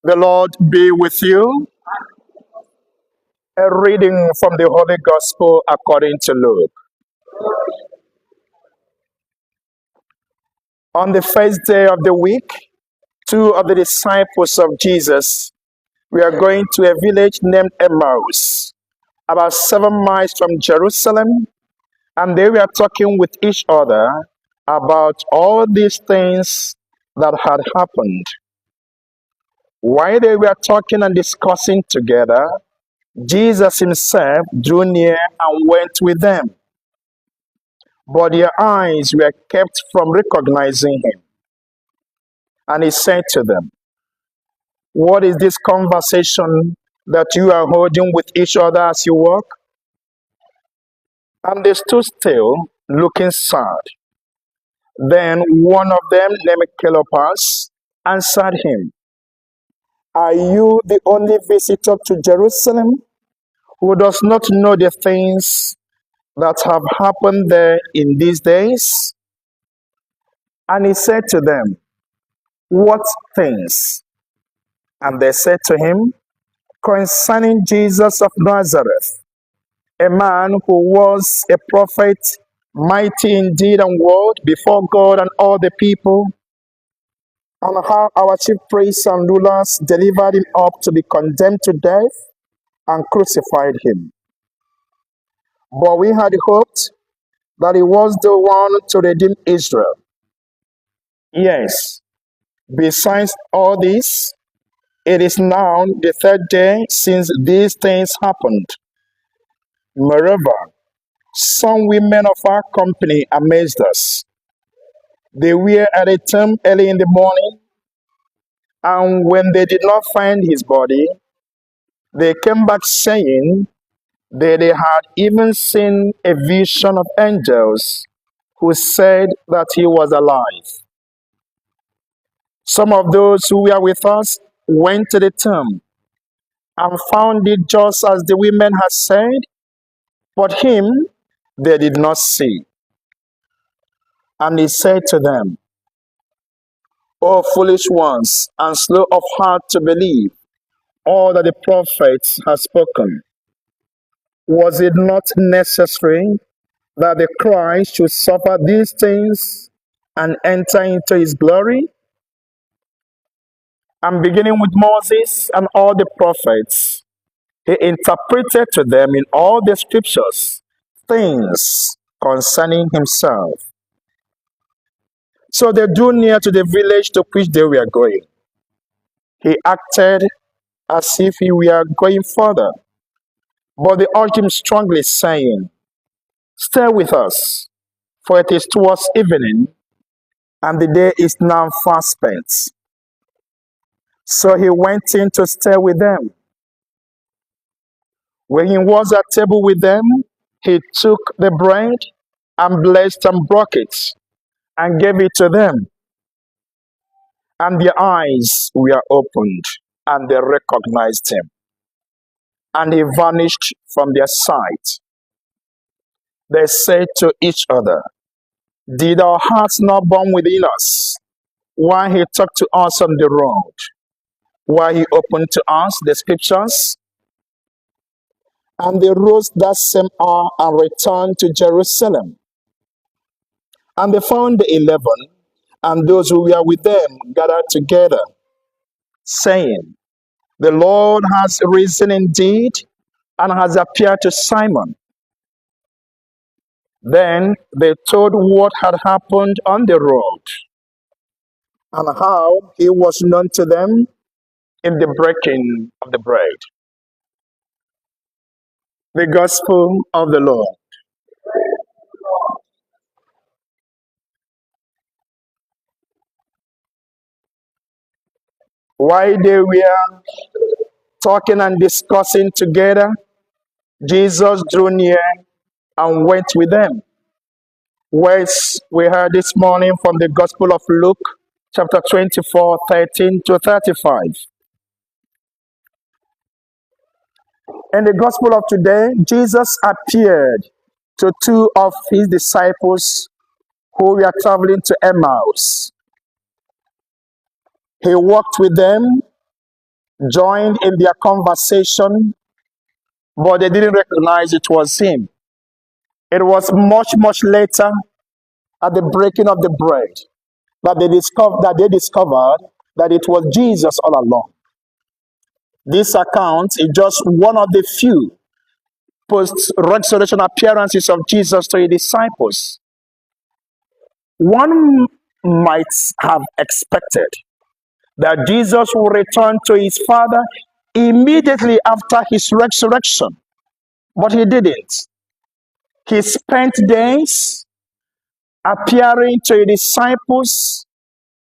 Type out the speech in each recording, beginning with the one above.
The Lord be with you. A reading from the Holy Gospel according to Luke. On the first day of the week, two of the disciples of Jesus were going to a village named Emmaus, about 7 miles from Jerusalem, and they were talking with each other about all these things that had happened. While they were talking and discussing together, Jesus himself drew near and went with them, but their eyes were kept from recognizing him. And he said to them, "What is this conversation that you are holding with each other as you walk?" And they stood still, looking sad. Then one of them, named Cleopas, answered him, "Are you the only visitor to Jerusalem who does not know the things that have happened there in these days?" And he said to them, "What things?" And they said to him, "Concerning Jesus of Nazareth, a man who was a prophet, mighty in deed and word before God and all the people, and how our chief priests and rulers delivered him up to be condemned to death and crucified him. But we had hoped that he was the one to redeem Israel. Yes, besides all this, it is now the third day since these things happened. Moreover, some women of our company amazed us. They were at a tomb early in the morning, and when they did not find his body, they came back saying that they had even seen a vision of angels who said that he was alive. Some of those who were with us went to the tomb and found it just as the women had said, but him they did not see." And he said to them, "O foolish ones, and slow of heart to believe all that the prophets have spoken. Was it not necessary that the Christ should suffer these things and enter into his glory?" And beginning with Moses and all the prophets, he interpreted to them in all the scriptures things concerning himself. So they drew near to the village to which they were going. He acted as if he were going further, but they urged him strongly, saying, "Stay with us, for it is towards evening, and the day is now far spent." So he went in to stay with them. When he was at table with them, he took the bread and blessed and broke it and gave it to them. And their eyes were opened, and they recognized him. And he vanished from their sight. They said to each other, "Did our hearts not burn within us while he talked to us on the road, while he opened to us the scriptures?" And they rose that same hour and returned to Jerusalem. And they found the 11 and those who were with them gathered together, saying, "The Lord has risen indeed and has appeared to Simon." Then they told what had happened on the road and how he was known to them in the breaking of the bread. The Gospel of the Lord. While they were talking and discussing together, Jesus drew near and went with them. Words we heard this morning from the Gospel of Luke, chapter 24, 13 to 35. In the Gospel of today, Jesus appeared to two of his disciples who were traveling to Emmaus. He walked with them joined in their conversation, but they didn't recognize it was him. It was much, much later at the breaking of the bread that they discovered that it was Jesus all along. This account is just one of the few post-resurrection appearances of Jesus to his disciples. One might have expected that Jesus will return to his Father immediately after his resurrection, but he didn't. He spent days appearing to his disciples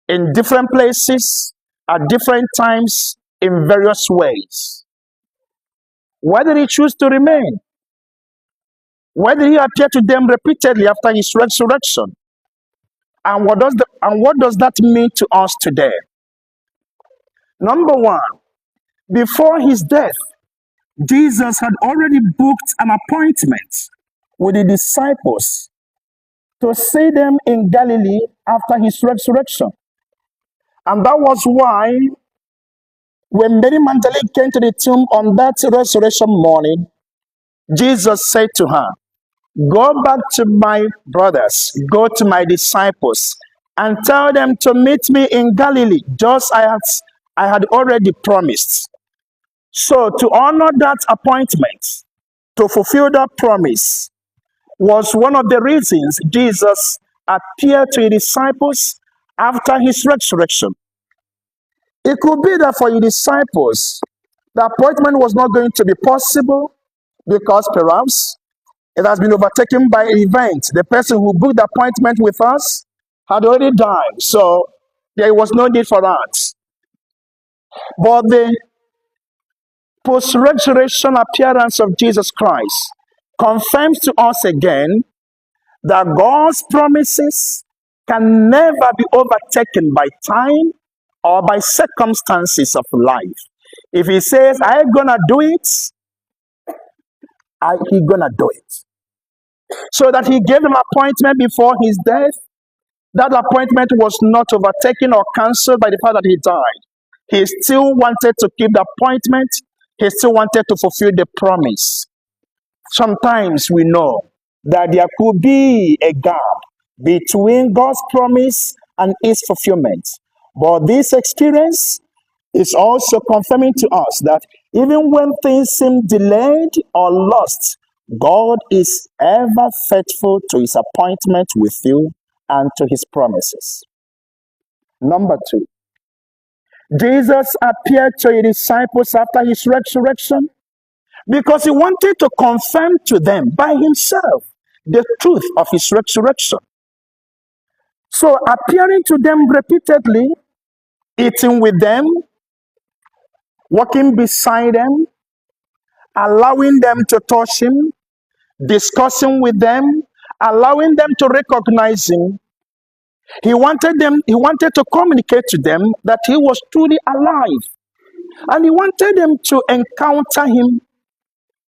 in different places at different times in various ways. Why did he choose to remain? Why did he appear to them repeatedly after his resurrection? And what does that mean to us today? Number one, before his death, Jesus had already booked an appointment with the disciples to see them in Galilee after his resurrection. And that was why when Mary Magdalene came to the tomb on that resurrection morning, Jesus said to her, "Go back to my brothers, go to my disciples, and tell them to meet me in Galilee, just as I had already promised." So, to honor that appointment, to fulfill that promise, was one of the reasons Jesus appeared to his disciples after his resurrection. It could be that for his disciples, the appointment was not going to be possible because perhaps it has been overtaken by an event. The person who booked the appointment with us had already died, so there was no need for that. But the post-resurrection appearance of Jesus Christ confirms to us again that God's promises can never be overtaken by time or by circumstances of life. If he says, "I'm gonna do it," he's gonna do it. So that he gave them appointment before his death, that appointment was not overtaken or cancelled by the fact that he died. He still wanted to keep the appointment. He still wanted to fulfill the promise. Sometimes we know that there could be a gap between God's promise and its fulfillment. But this experience is also confirming to us that even when things seem delayed or lost, God is ever faithful to his appointment with you and to his promises. Number two, Jesus appeared to his disciples after his resurrection because he wanted to confirm to them by himself the truth of his resurrection. So, appearing to them repeatedly, eating with them, walking beside them, allowing them to touch him, discussing with them, allowing them to recognize him. He wanted to communicate to them that he was truly alive. And he wanted them to encounter him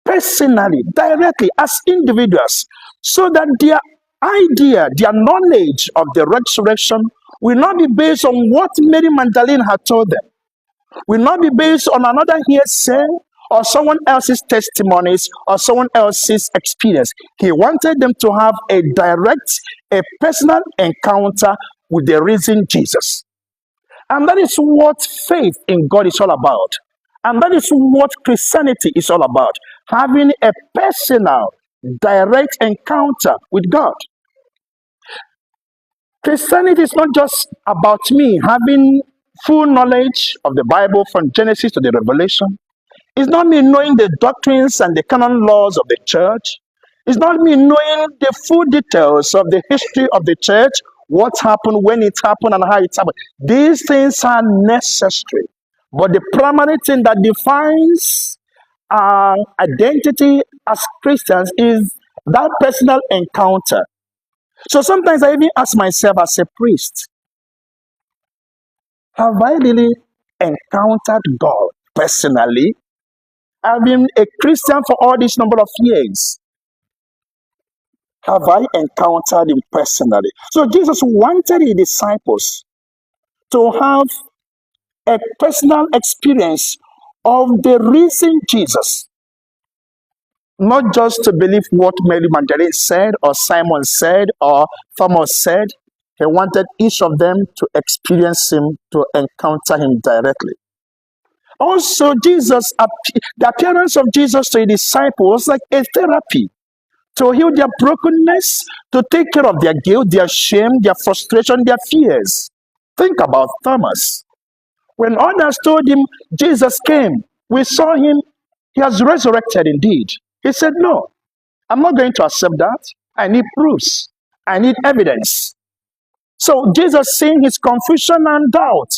personally, directly, as individuals, so that their idea, their knowledge of the resurrection will not be based on what Mary Magdalene had told them, will not be based on another hearsay or someone else's testimonies or someone else's experience. He wanted them to have a direct, a personal encounter with the risen Jesus. And that is what faith in God is all about. And that is what Christianity is all about. Having a personal, direct encounter with God. Christianity is not just about me having full knowledge of the Bible from Genesis to the Revelation. It's not me knowing the doctrines and the canon laws of the church. It's not me knowing the full details of the history of the church, what happened, when it happened, and how it happened. These things are necessary. But the primary thing that defines our identity as Christians is that personal encounter. So sometimes I even ask myself as a priest, have I really encountered God personally? I've been a Christian for all this number of years. Have I encountered him personally? So Jesus wanted his disciples to have a personal experience of the risen Jesus. Not just to believe what Mary Magdalene said, or Simon said, or Thomas said. He wanted each of them to experience him, to encounter him directly. Also, the appearance of Jesus to his disciples was like a therapy to heal their brokenness, to take care of their guilt, their shame, their frustration, their fears. Think about Thomas. When others told him Jesus came, we saw him, he has resurrected indeed. He said, no, I'm not going to accept that. I need proofs. I need evidence. So Jesus, seeing his confusion and doubt,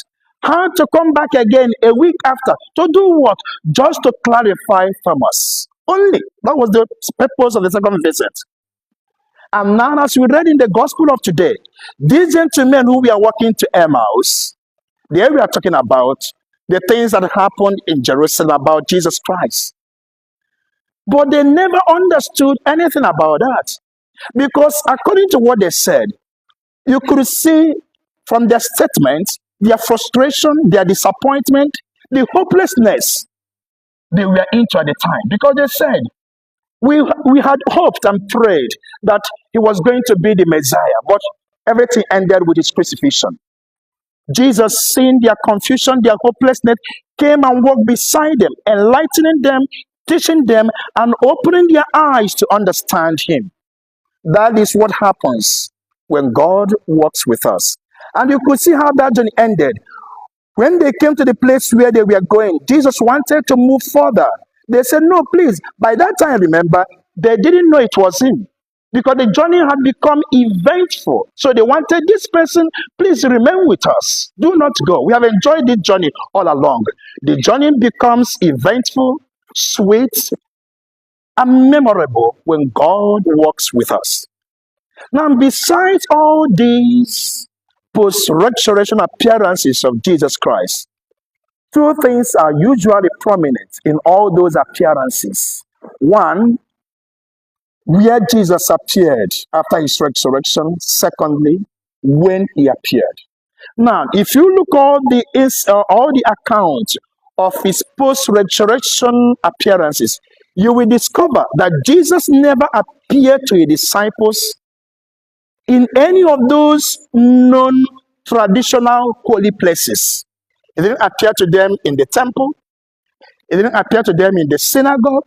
had to come back again a week after to do what? Just to clarify Thomas. Only. That was the purpose of the second visit. And now, as we read in the gospel of today, these gentlemen who we are walking to Emmaus, there we are talking about the things that happened in Jerusalem about Jesus Christ. But they never understood anything about that. Because according to what they said, you could see from their statements, their frustration, their disappointment, the hopelessness they were into at the time. Because they said, we had hoped and prayed that he was going to be the Messiah, but everything ended with his crucifixion. Jesus, seeing their confusion, their hopelessness, came and walked beside them, enlightening them, teaching them, and opening their eyes to understand him. That is what happens when God works with us. And you could see how that journey ended. When they came to the place where they were going, Jesus wanted to move further. They said, no, please. By that time, remember, they didn't know it was him, because the journey had become eventful. So they wanted this person, please remain with us. Do not go. We have enjoyed this journey all along. The journey becomes eventful, sweet, and memorable when God works with us. Now, besides all these post-resurrection appearances of Jesus Christ, two things are usually prominent in all those appearances. One, where Jesus appeared after his resurrection. Secondly, when he appeared. Now, if you look all the accounts of his post-resurrection appearances, you will discover that Jesus never appeared to his disciples in any of those known traditional holy places. He didn't appear to them in the temple. He didn't appear to them in the synagogue.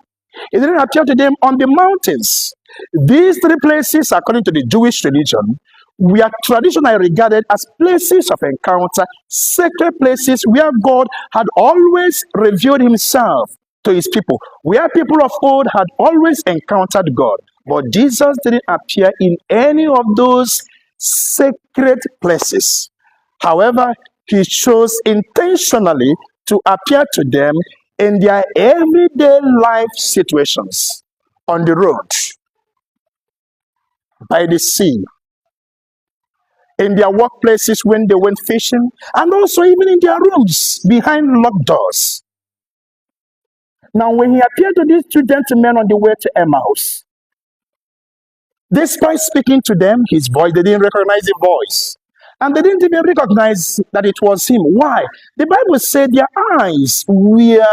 He didn't appear to them on the mountains. These three places, according to the Jewish religion, were traditionally regarded as places of encounter, sacred places where God had always revealed himself to his people, where people of old had always encountered God. But Jesus didn't appear in any of those sacred places. However, he chose intentionally to appear to them in their everyday life situations, on the road, by the sea, in their workplaces when they went fishing, and also even in their rooms behind locked doors. Now, when he appeared to these two gentlemen on the way to Emmaus, despite speaking to them, his voice, they didn't recognize the voice. And they didn't even recognize that it was him. Why? The Bible said their eyes were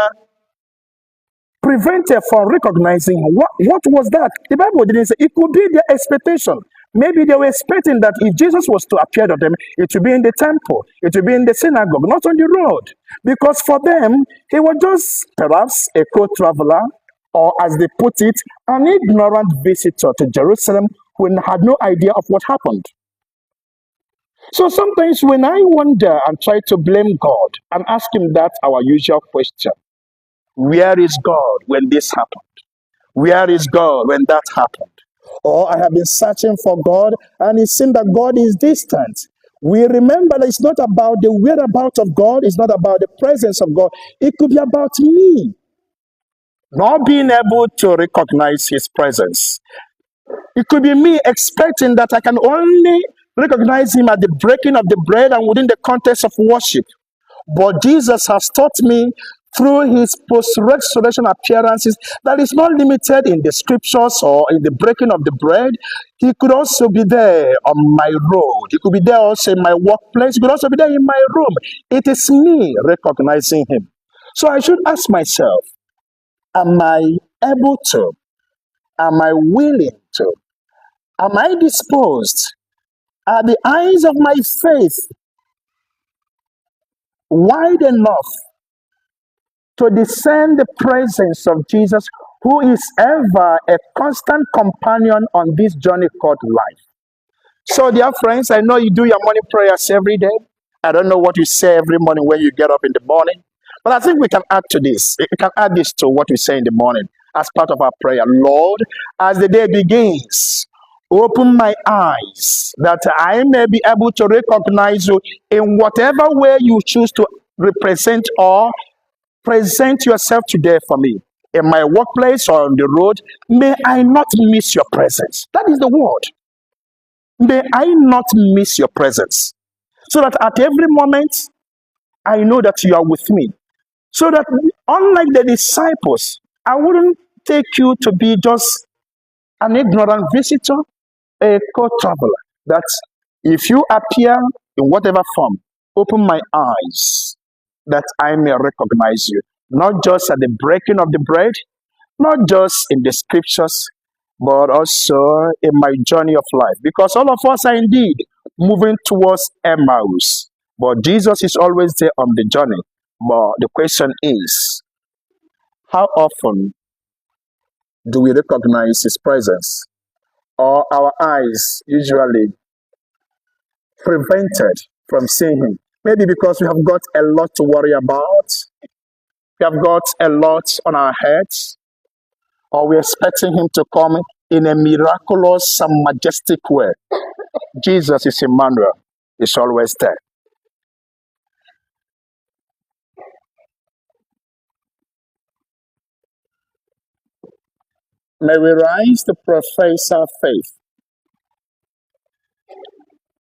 prevented from recognizing what was that. The Bible didn't say. It could be their expectation. Maybe they were expecting that if Jesus was to appear to them, it would be in the temple, it would be in the synagogue, not on the road. Because for them, he was just perhaps a co-traveler, or as they put it, an ignorant visitor to Jerusalem who had no idea of what happened. So sometimes when I wonder and try to blame God and ask him that our usual question, where is God when this happened? Where is God when that happened? Or I have been searching for God and it seems that God is distant. We remember that it's not about the whereabouts of God, it's not about the presence of God. It could be about me not being able to recognize his presence. It could be me expecting that I can only recognize him at the breaking of the bread and within the context of worship. But Jesus has taught me through his post-resurrection appearances that is not limited in the scriptures or in the breaking of the bread. He could also be there on my road. He could be there also in my workplace. He could also be there in my room. It is me recognizing him. So I should ask myself, am I able to? Am I willing to? Am I disposed? Are the eyes of my faith wide enough to discern the presence of Jesus, who is ever a constant companion on this journey called life? So, dear friends, I know you do your morning prayers every day. I don't know what you say every morning when you get up in the morning, but I think we can add to this. We can add this to what we say in the morning as part of our prayer. Lord, as the day begins, open my eyes that I may be able to recognize you in whatever way you choose to represent or present yourself today for me. In my workplace or on the road, may I not miss your presence. That is the word. May I not miss your presence. So that at every moment, I know that you are with me. So that unlike the disciples, I wouldn't take you to be just an ignorant visitor, a co-traveler. That if you appear in whatever form, open my eyes that I may recognize you. Not just at the breaking of the bread, not just in the scriptures, but also in my journey of life. Because all of us are indeed moving towards Emmaus. But Jesus is always there on the journey. But the question is, how often do we recognize his presence? Or our eyes usually prevented from seeing him? Maybe because we have got a lot to worry about, we have got a lot on our heads, or we're expecting him to come in a miraculous and majestic way. Jesus is Emmanuel, is always there. May we rise to profess our faith.